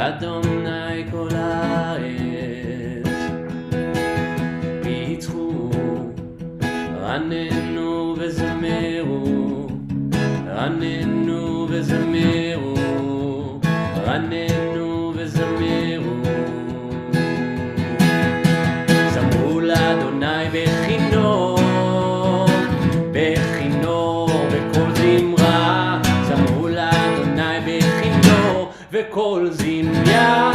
לאדוני כל הארץ פיתחו, רננו וזמרו, רננו וזמרו, רננו וזמרו. זמרו לאדוני בכינור, בכינור בכל זמרה, זמרו לאדוני בכינור וכל זמרה.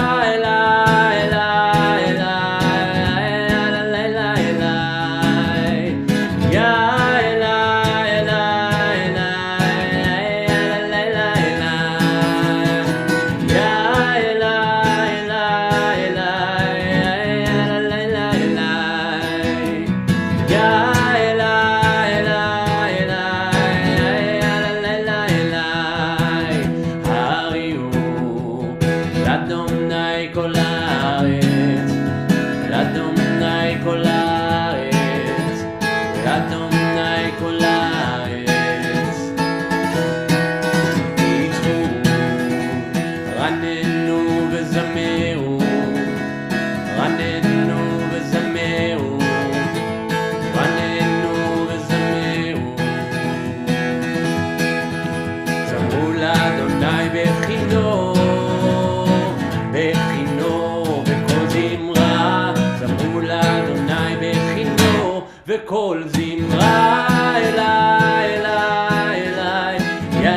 וכל זמרה אליי, אליי, אליי, יא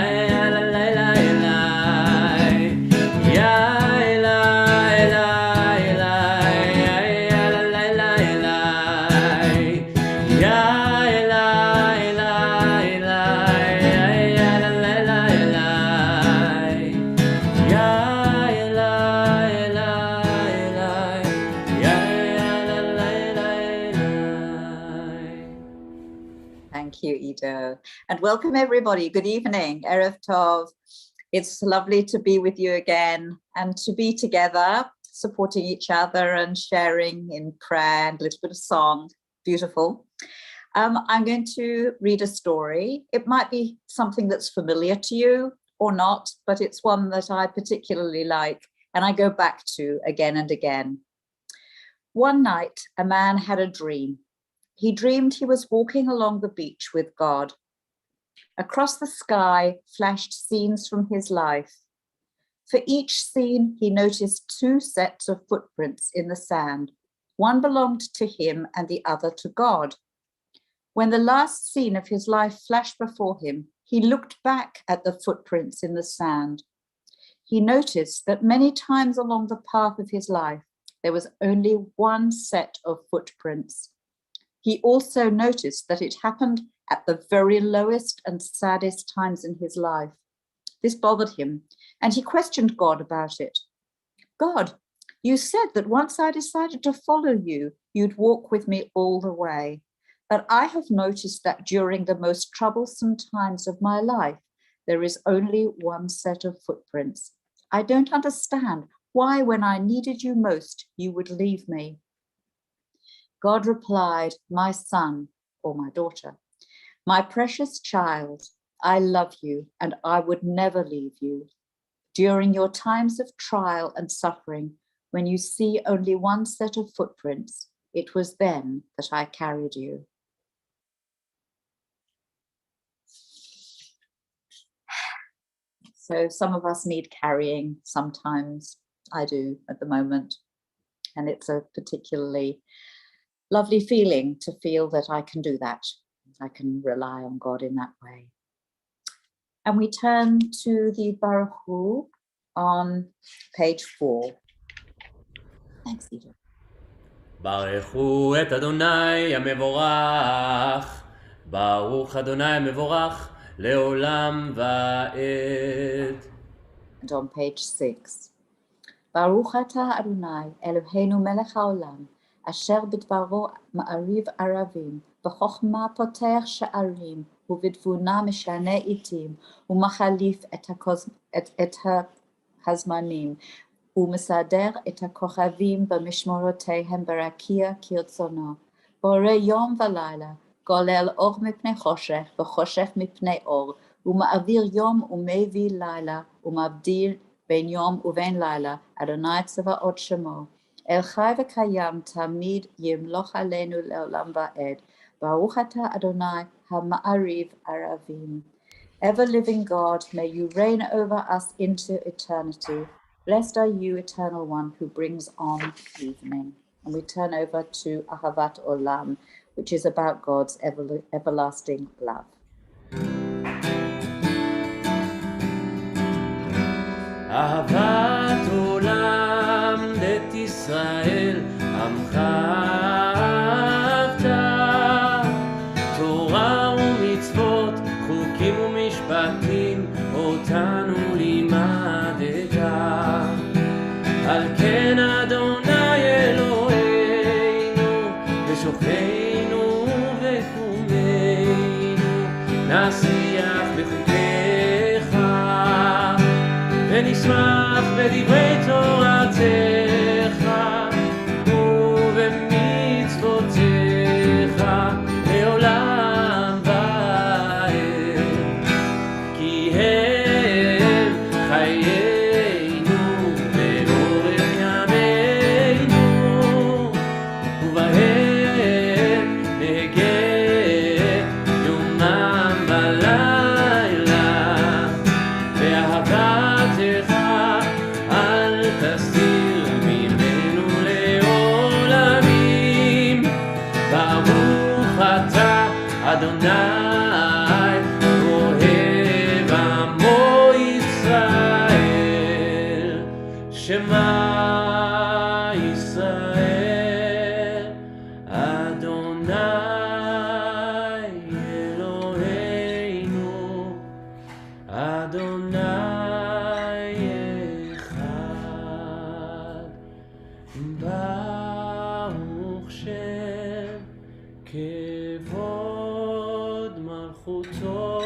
אליי, אליי, יא אליי, אליי, אליי, יא אליי, אליי, יא אליי, אליי, אליי, יא אליי, אליי, יא אליי, אליי, Thank you, Ido. And welcome everybody. Good evening, Erev Tov. It's lovely to be with you again and to be together, supporting each other and sharing in prayer and a little bit of song. Beautiful. I'm going to read a story. It might be something that's familiar to you or not, but it's one that I particularly like and I go back to again and again. One night, a man had a dream. He dreamed he was walking along the beach with God. Across the sky flashed scenes from his life. For each scene, he noticed two sets of footprints in the sand. One belonged to him and the other to God. When the last scene of his life flashed before him, he looked back at the footprints in the sand. He noticed that many times along the path of his life, there was only one set of footprints. He also noticed that it happened at the very lowest and saddest times in his life. This bothered him, and he questioned God about it. God, you said that once I decided to follow you, you'd walk with me all the way. But I have noticed that during the most troublesome times of my life, there is only one set of footprints. I don't understand why, when I needed you most, you would leave me. God replied, my son, or my daughter, my precious child, I love you and I would never leave you. During your times of trial and suffering, when you see only one set of footprints, it was then that I carried you. So some of us need carrying sometimes. I do at the moment. And it's a particularly lovely feeling to feel that I can do that. I can rely on God in that way. And we turn to the Baruch Hu on page 4. Thanks, Ido. ברכו את אדוני המבורך, ברוך אדוני מבורך לעולם ועד. And on page 6. ברוך אתה אדוני אלוהינו מלך העולם, אשר בדברו מעריב ערבים, בחוכמה פותח שערים, ובתבונה משנה עתים, ומחליף את הזמנים, ומסדר את הכוכבים במשמורותיהם ברקיע כרצונו. בורא יום ולילה, גולל אור מפני חושך, וחושך מפני אור, ומעביר יום ומביא לילה, ומבדיל בין יום ובין לילה, אדוני צבאות שמו. אל חי וקיים תמיד ימלוך עלינו לעולם ועד. ברוך אתה אדוני המעריב ערבים. Ever living God, may you reign over us into eternity. Blessed are you, eternal one, who brings on evening. And we turn over to Ahavat Olam, which is about God's everlasting love. אהבת עולם בית ישראל עמך אהבת, תורה ומצוות חוקים ומשפטים אותנו לימדת. על כן אדוני אלוהינו ושוכנו וקומנו נשיח בחוקיך ונשמח בדברי תורתך ובמצוותיך לעולם ועד, כי הם חיינו ואורך ימינו, ובהם נהגה יומם ולילה, ואהבתך אל תסתיר ממנו לעולמים. ברוך אתה אדוני אוהב עמו ישראל, שמע ישראל אדוני אלוהינו אדוני אחד. ברוך שם כבוד מלכותו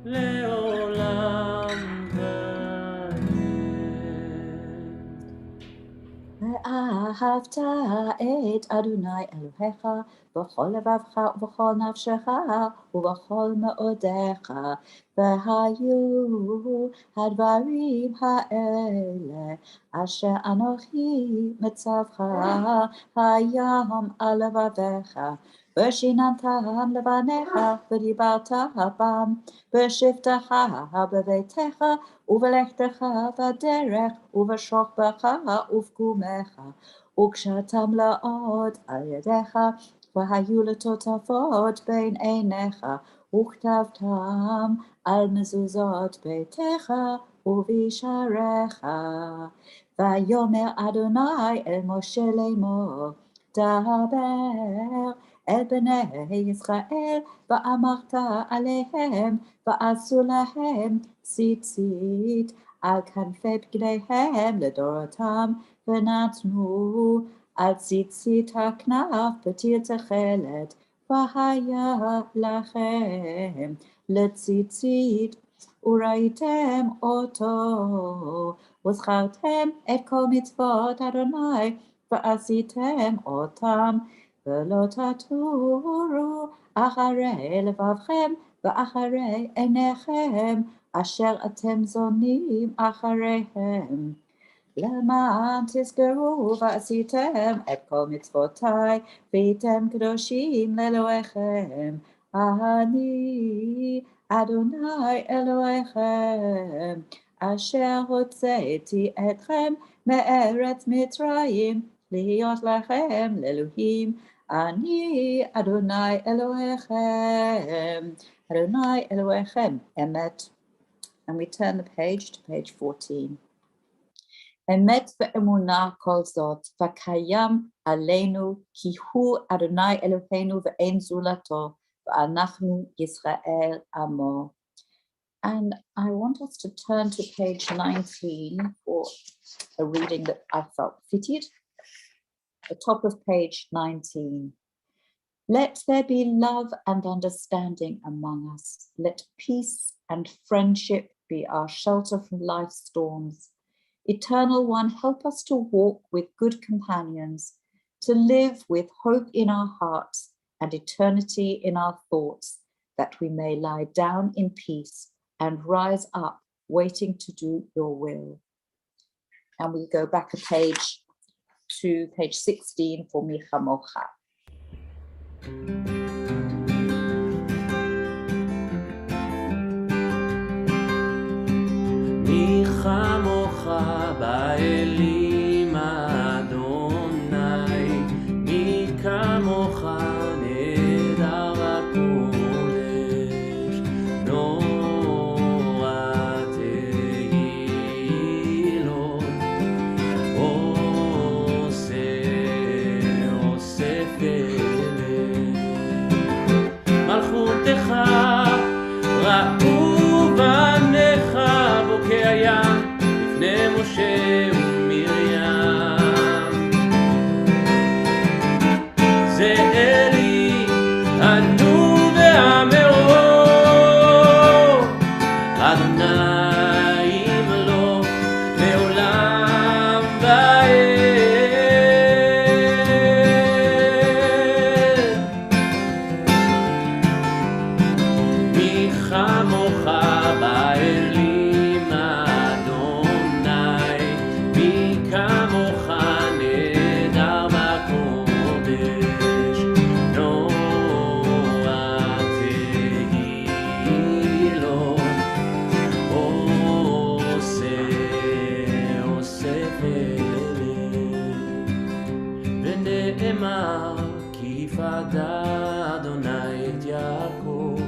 לעולם ועד. ואהבת את אדוני אלוהיך בכל לבבך ובכל נפשך ובכל מאודיך, והיו הדברים האלה אשר אנוכי מצווך היום על לבביך, ושיננתם לבניך ודיברת בם בשבתך בביתך ובלכתך בדרך ובשוכבך ובקומך, וקשרתם לעוד על ידיך, והיו לטוטפות בין עיניך, וכתבתם על מזוזות ביתך ובשעריך. ויאמר אדוני אל משה לאמור, דבר אל בני ישראל ואמרת עליהם, ועשו להם ציצית על כנפי בגדיהם לדורותם, ונתנו על ציצית הכנף פתיל תכלת, והיה לכם לציצית וראיתם אותו, וזכרתם את כל מצוות אדוני ועשיתם אותם, ולא תטורו אחרי לבבכם ואחרי עיניכם אשר אתם זונים אחריהם, למען תזכרו ועשיתם את כל מצוותיי והייתם קדושים לאלוהיכם. אני אדוני אלוהיכם אשר הוצאתי אתכם מארץ מצרים להיות לכם לאלוהים. אני אדוני אלוהיכם, אדוני אלוהיכם אמת. And we turn the page to page 14. אמת ואמונה כל זאת, וקיים עלינו, כי הוא אדוני אלוהינו ואין זולתו, ואנחנו ישראל עמו. And I want us to turn to page 19 for a reading that I felt fitted. The top of page 19. Let there be love and understanding among us. Let peace and friendship be our shelter from life's storms. Eternal One, help us to walk with good companions, to live with hope in our hearts and eternity in our thoughts, that we may lie down in peace and rise up, waiting to do your will. And we go back a page to page 16 for Mi Chamocha. מי כמוך באלים אדוני, מי כמוך נהדר הקודש, נורא תהילות, עושה פלא. מלכותך ראו בניך בוקע ים לפני משה ומרים. זה אלי ענו ואמרו, אדוני ימלוך לעולם ועד. מי כמוך באלים אדוני, מי כמוך נהדר בקודש, נורא תהילות, עושה פלא. ונאמר כי פדה אדוני את יעקב,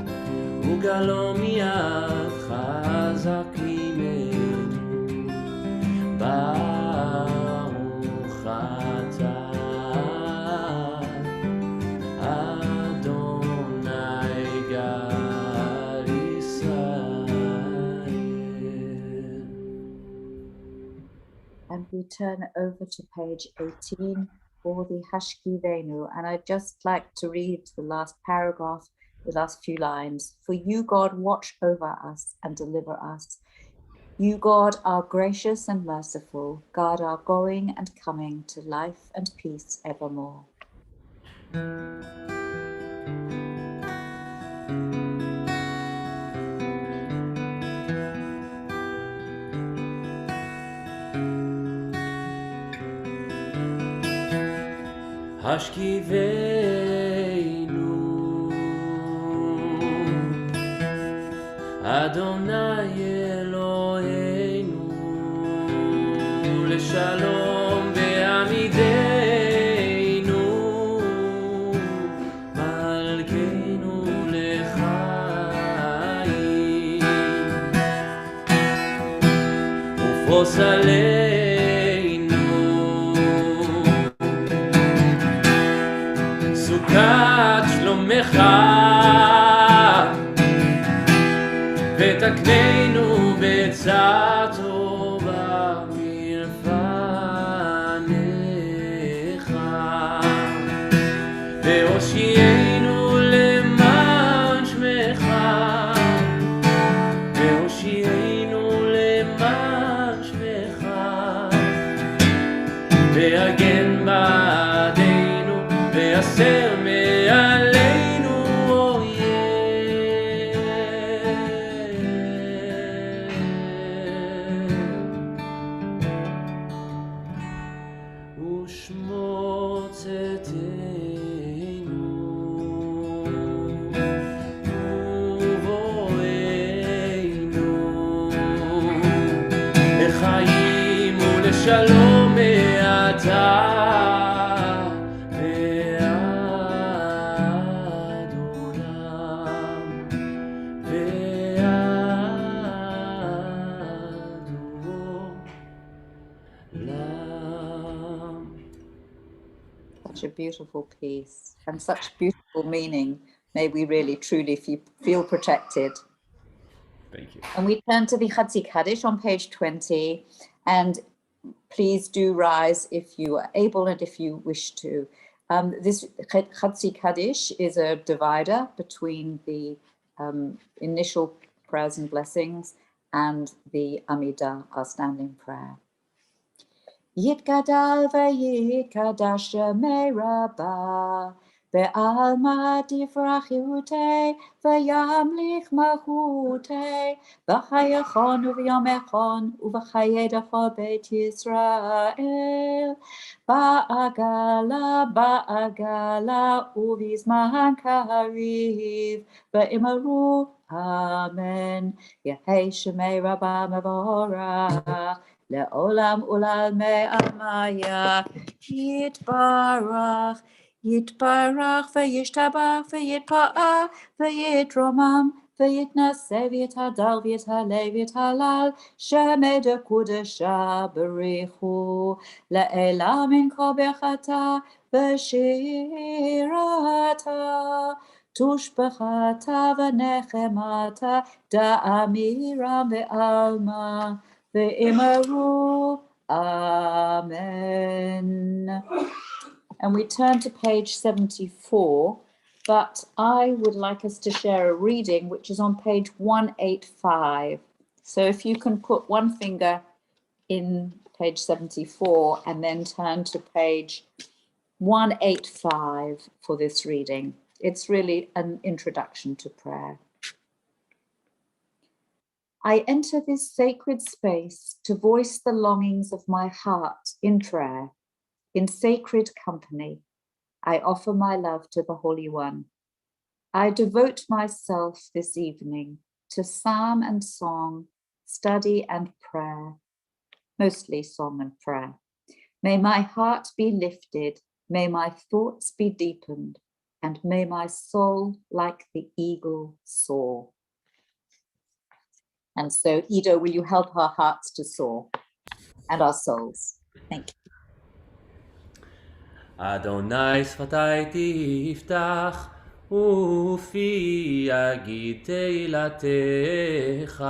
וגלו מיד חזק ממנו. ברוך אתה אדוני גל ישראל. And we turn over to page 18 for the Hashkivenu. And I'd just like to read the last paragraph, the last few lines. For you, God, watch over us and deliver us. You, God, are gracious and merciful. Guard our going and coming to life and peace evermore. השכיבנו אדוני אלוהינו לשלום בעמידנו, מלכנו לחיים, ופרוס עלינו סוכת שלומך, ותקננו בעצה טובה מלפניך, והושיענו למען שמך, והושיענו למען שמך, והגן בעדנו והסר מעלינו ושמור צאתנו ובואנו לחיים ולשלום מעתה ועד עולם ועד Such a beautiful piece and such beautiful meaning. May we really truly feel protected. Thank you. And we turn to the Chatzi Kaddish on page 20, and please do rise if you are able and if you wish to. This Chatzi Kaddish is a divider between the initial prayers and blessings and the Amidah, our standing prayer. Yitgadal v'yitkadash shemei Rabbah, be'alma tifrach yehutei, v'yamlich malchutei, v'chayachon u'v'yomechon, u'v'chayedecho beit Yisrael, ba'agala, u'vizman kariv, ve'imaru, amen, yehei shemei Rabbah mevorach, לעולם ולעלמי עלמיה, יתברך, יתברך וישתבח ויתפאר ויתרומם ויתנשא ויתהדר ויתהלל ויתהלל, שמי דקודשה בריחו, לעילה מן כל ברכתה ושירתה, תושבחתה ונחמתה, דאמירם ועלמה, Ve'imaru, amen. And we turn to page 74, but I would like us to share a reading which is on page 185. So if you can put one finger in page 74 and then turn to page 185 for this reading. It's really an introduction to prayer. I enter this sacred space to voice the longings of my heart in prayer, in sacred company. I offer my love to the Holy One. I devote myself this evening to psalm and song, study and prayer, mostly song and prayer. May my heart be lifted, may my thoughts be deepened, and may my soul like the eagle soar. And so, Ido, will you help our hearts to soar and our souls? Thank you. אדוני שפתי תפתח ופי יגיד תהילתך.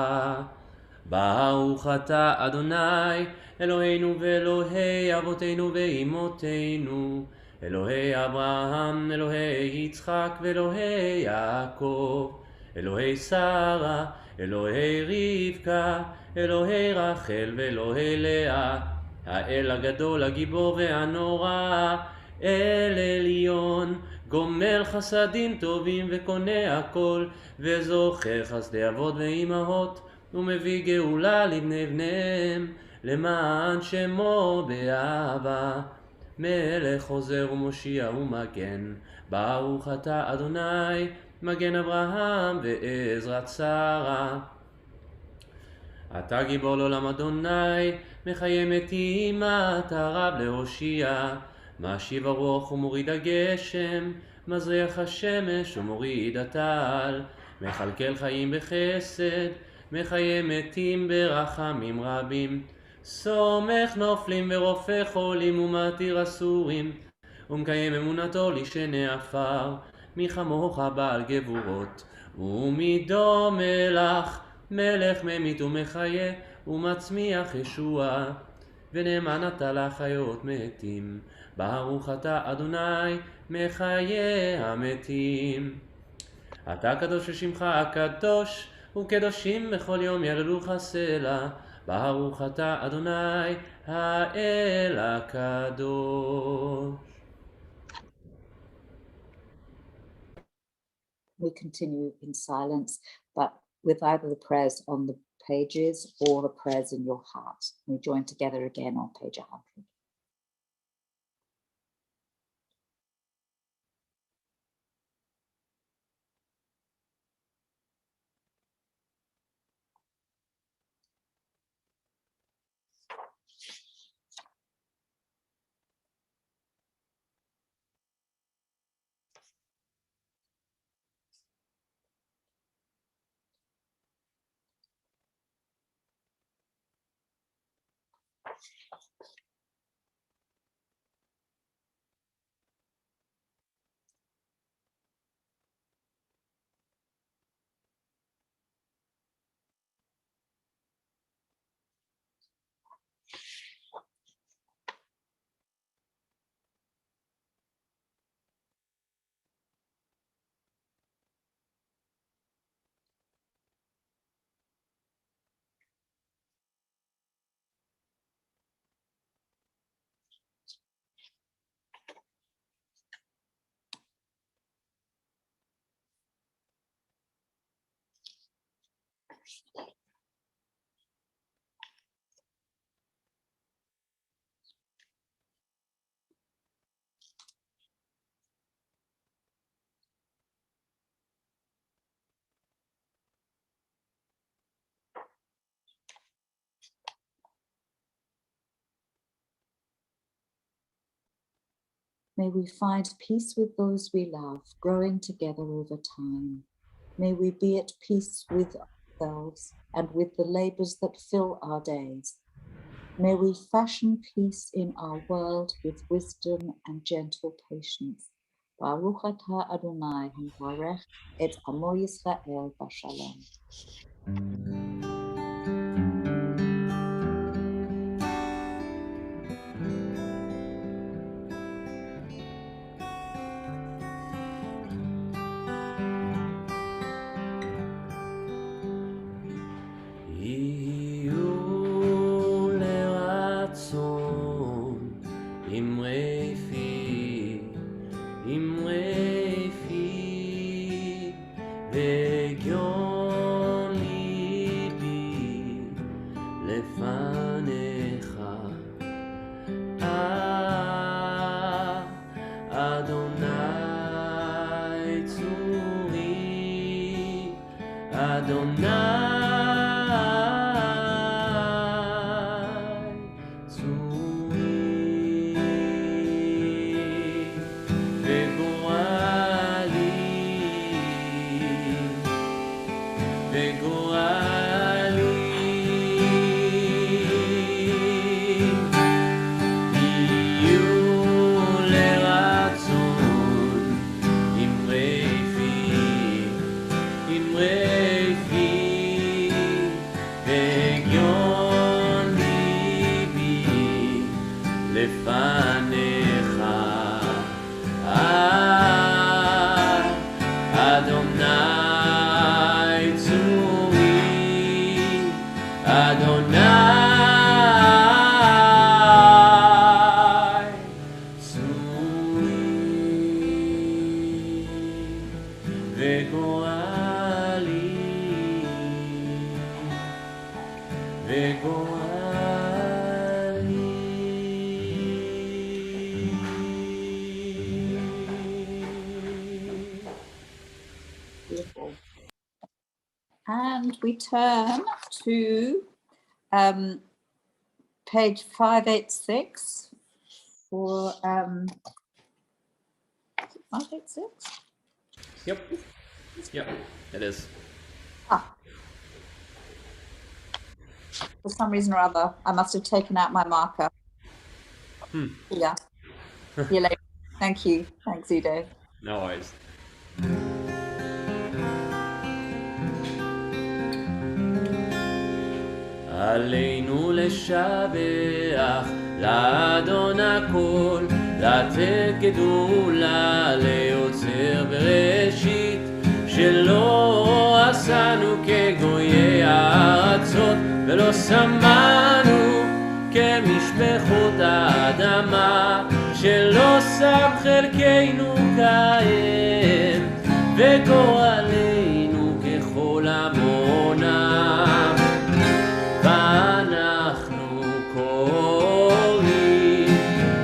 ברוך אתה אדוני אלוהינו ואלוהי אבותינו ואמותינו, אלוהי אברהם, אלוהי יצחק ואלוהי יעקב, אלוהי שרה, אלוהי רבקה, אלוהי רחל ואלוהי לאה, האל הגדול, הגיבור והנורא, אל עליון, גומל חסדים טובים וקונה הכל, וזוכר חסדי אבות ואימהות, ומביא גאולה לבני בניהם, למען שמו באהבה. מלך חוזר ומושיע ומגן, ברוך אתה אדוני, מגן אברהם ועזרת שרה. אתה גיבור לעולם אדוני, מחיה מתים, אתה רב להושיע. משיב הרוח ומוריד הגשם, מזריח השמש ומוריד הטל. מכלכל חיים בחסד, מחיה מתים ברחמים רבים. סומך נופלים ורופא חולים ומתיר אסורים, ומקיים אמונתו לשני עפר. מי כמוך בעל גבורות, ומי דומה לך, מלך ממית ומחיה, ומצמיח ישועה. ונאמן אתה לחיות מתים, ברוך אתה אדוני, מחיה המתים. אתה קדוש ושמך הקדוש, וקדושים בכל יום יעללוך סלע. ברוך אתה אדוני, האל הקדוש. We continue in silence, but with either the prayers on the pages or the prayers in your heart. We join together again on page 100. May we find peace with those we love, growing together over time. May we be at peace with ourselves and with the labors that fill our days. May we fashion peace in our world with wisdom and gentle patience. Baruch atah Adonai havarech et amo Yisrael b'shalom. And we turn to page 586 for 586? Yep, it is. For some reason or other, I must have taken out my marker. Yeah. See you later. Thank you. Thanks, Udo. No worries. עלינו לשבח לאדון הכל, לתת גדולה ליוצר בראשית, שלא עשנו כגויי הארצות, ולא שמנו כמשפחות האדמה, שלא שם חלקנו כהם, וגורלנו ככל עמונם. ואנחנו קוראים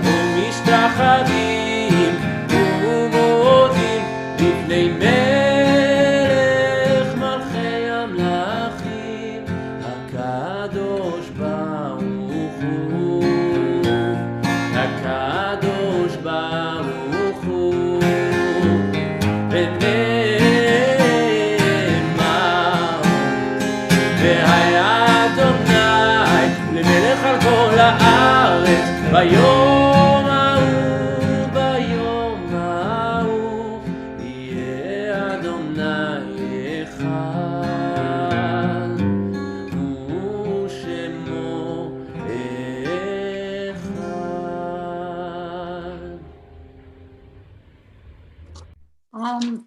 ומשתחווים ומודים לפני מלך מלכי המלכים, הקדוש ברוך הוא, הקדוש ברוך הוא. ונאמר והיה אדוני למלך על כל הארץ, ביום ההוא, ביום ההוא, יהיה אדוני אחד, ושמו אחד.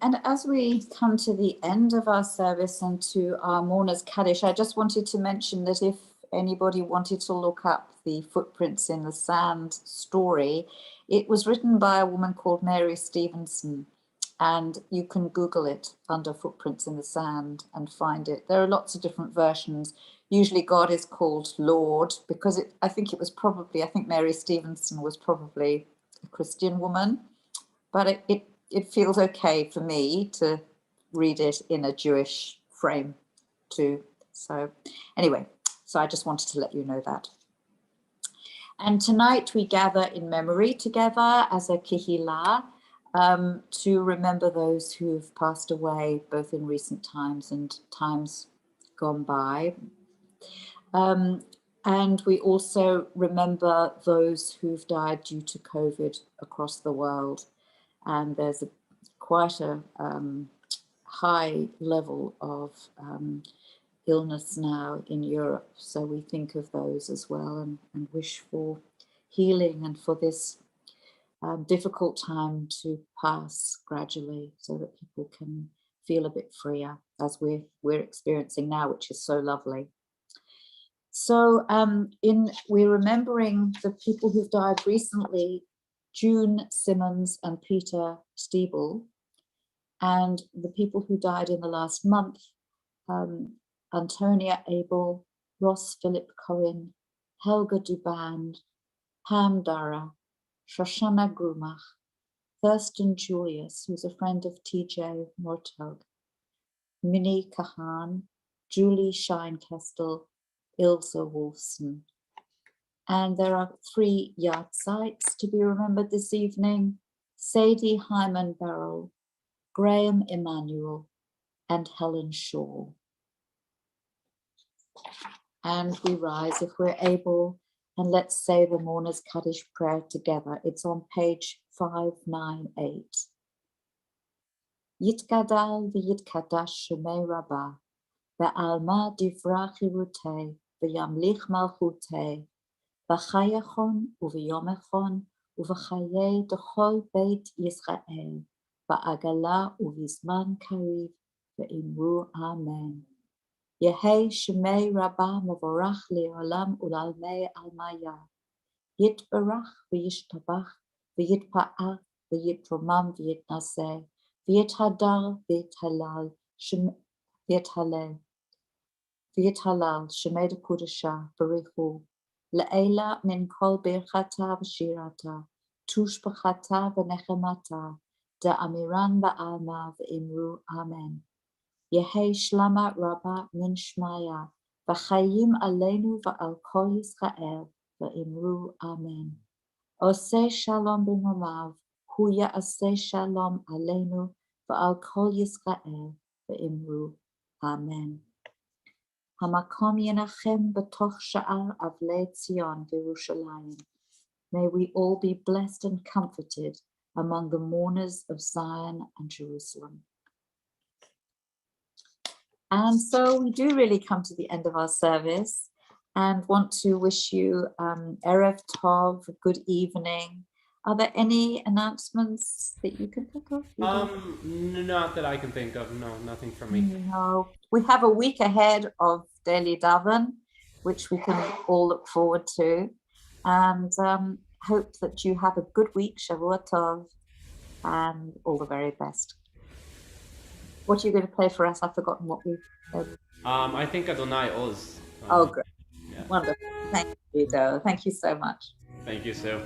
And as we come to the end of our service and to our mourners Kaddish, I just wanted to mention that if anybody wanted to look up the Footprints in the Sand story, it was written by a woman called Mary Stevenson. and you can Google it under Footprints in the Sand and find it. There are lots of different versions. Usually God is called Lord because I think Mary Stevenson was probably a Christian woman, but it feels okay for me to read it in a Jewish frame too. So anyway, so I just wanted to let you know that. And tonight we gather in memory together as a kihila to remember those who have passed away, both in recent times and times gone by. And we also remember those who've died due to COVID across the world. And there's quite a high level of illness now in Europe. So we think of those as well and wish for healing and for this difficult time to pass gradually so that people can feel a bit freer as we're experiencing now, which is so lovely. So we're remembering the people who've died recently, June Simmons and Peter Stiebel, and the people who died in the last month, Antonia Abel, Ross Philip Cohen, Helga Duband, Pam Dara, Shoshana Grumach, Thurston Julius, who's a friend of TJ Mortog, Minnie Kahan, Julie Scheinkestel, Ilse Wolfson. And there are 3 yard sites to be remembered this evening: Sadie Hyman Barrell, Graham Emanuel, and Helen Shaw. And we rise if we're able, and let's say the Mourner's Kaddish prayer together. It's on page 598. Yitgadal v'yitkadash Shemei Rabbah, ve'alma divra chirutei, ve'yamlich malchutei, v'chayachon u'v'yomechon, u'v'chayei d'chol beit Yisrael, v'agala u'vizman kariv, ve'imru Amen. Yehei Shemei Rabbah Mavorach Le'olam Ulalmei Almaya. Yitbarach v'yishtabach v'yitpa'ah v'yitromam v'yitnaseh v'yithadar v'yithalal v'yithalel Shemei Dekudasha Barichu Le'ela min kol birchata v'shirata tushbachata v'nechemata da'amiran ba'alma v'imru Amen. Yehei Shlama Rabba Min Shmaya, V'chayim Aleinu V'al Kol Yisrael, V'imru Amen. Oseh Shalom B'mamav, Hu Ya'aseh Shalom Aleinu V'al Kol Yisrael, V'imru Amen. Hamakom Yenachem B'toch Sha'ar Avlei Tzion V'Yerushalayim. May we all be blessed and comforted among the mourners of Zion and Jerusalem. And so we do really come to the end of our service and want to wish you Erev Tov, good evening. Are there any announcements that you can think of? Not that I can think of. No, nothing from me. No. We have a week ahead of Daily Daven, which we can all look forward to. And hope that you have a good week, Shavua Tov, and all the very best. What are you going to play for us? I've forgotten what we said. I think Adonai Oz. Oh, great. Yeah. Wonderful. Thank you, Joe. Thank you so much. Thank you, Sue.